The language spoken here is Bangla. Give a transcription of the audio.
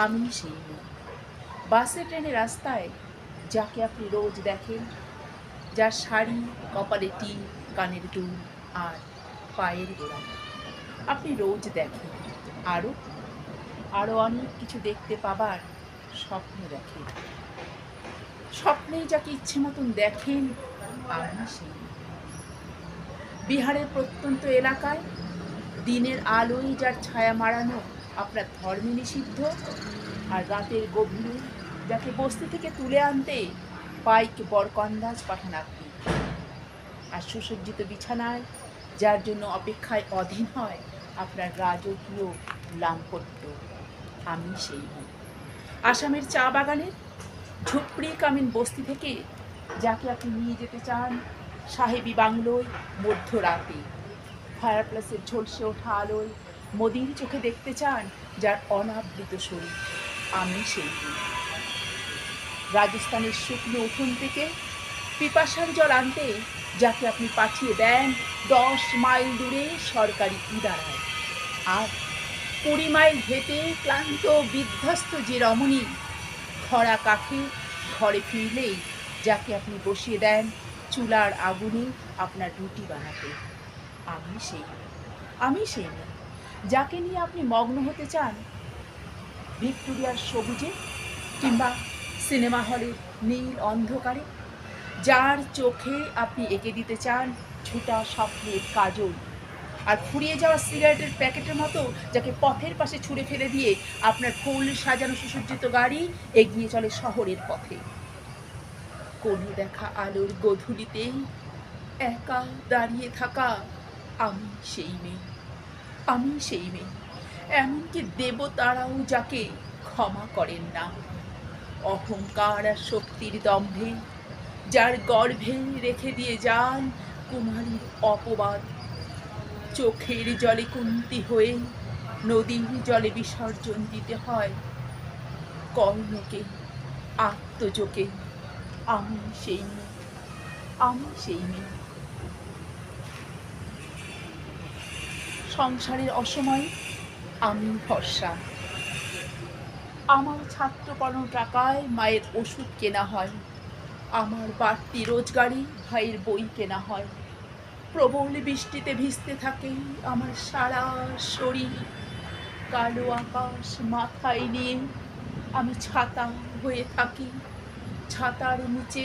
আমি সেই মেয়ে। বাসে ট্রেনে রাস্তায় যাকে আপনি রোজ দেখেন, যার শাড়ি, কপালে টিপ, কানের দুল আর পায়ের গোড়ায় আপনি রোজ দেখেন। আরও আরও অনেক কিছু দেখতে পাবার স্বপ্ন দেখেন। স্বপ্নেই যাকে ইচ্ছে মতন দেখেন, আমি সেই মেয়ে। বিহারের প্রত্যন্ত এলাকায় দিনের আলোয় যার ছায়া মাড়ানো আপনার ধর্মে নিষিদ্ধ, আর রাতের গভীরে যাকে বস্তি থেকে তুলে আনতে পাইক বরকন্দাজ পাঠান আপনি। আর সুসজ্জিত বিছানায় যার জন্য অপেক্ষায় অধীন হয় আপনার রাজকীয় লাম্পট্য, আমি সেই মেয়ে। আসামের চা বাগানের ঝুপড়ি কামিন বস্তি থেকে যাকে আপনি নিয়ে যেতে চান সাহেবি বাংলোয় মধ্যরাতে, ফায়ারপ্লেসের ঝলসে ওঠা আলোয় মোদির চোখে দেখতে চান যার অনাবৃত শরীর, আমি সেই মেয়ে। রাজস্থানের শুকনো উঠোন থেকে পিপাসার জল আনতে যাকে আপনি পাঠিয়ে দেন 10 মাইল দূরে সরকারি ইদারায়, আর 20 মাইল হেঁটে ক্লান্ত বিধ্বস্ত যে রমণী খরা কাঠে ঘরে ফিরলেই যাকে আপনি বসিয়ে দেন চুলার আগুনে আপনার রুটি বানাতে, আমি সেই মেয়ে। আমি সেই মেয়ে যাকে নিয়ে আপনি মগ্ন হতে চান ভিক্টোরিয়ার সবুজে কিংবা সিনেমা হলের নীল অন্ধকারে, যার চোখে আপনি এঁকে দিতে চান ছোটা স্বপ্নের কাজল, আর ফুরিয়ে যাওয়া সিগারেটের প্যাকেটের মতো যাকে পথের পাশে ছুঁড়ে ফেলে দিয়ে আপনার ফুল সাজানো সুসজ্জিত গাড়ি এগিয়ে চলে শহরের পথে। কোনো দেখা আলোর গধূলিতেই একা দাঁড়িয়ে থাকা, আমি সেই মেয়ে। আমি সেই মেয়ে। এমনকি দেবতারাও যাকে ক্ষমা করেন না অহংকার আর শক্তির দম্ভে, যার গর্ভে রেখে দিয়ে যান কুমারীর অপবাদ। চোখের জলে কুন্তি হয়ে নদীর জলে বিসর্জন দিতে হয় কর্ণকে, আত্মজকে, আমি সেই মেয়ে। আমি সেই মেয়ে। সংসারের অসময়ে আমি ভরসা। আমার ছাত্র পড়ানোর টাকায় মায়ের ওষুধ কেনা হয়, আমার বাড়তি রোজগারে ভাইয়ের বই কেনা হয়। প্রবল বৃষ্টিতে ভিজতে থাকে আমার সারা শরীর, কালো আকাশ মাথায় নিয়ে আমি ছাতা হয়ে থাকি। ছাতার নিচে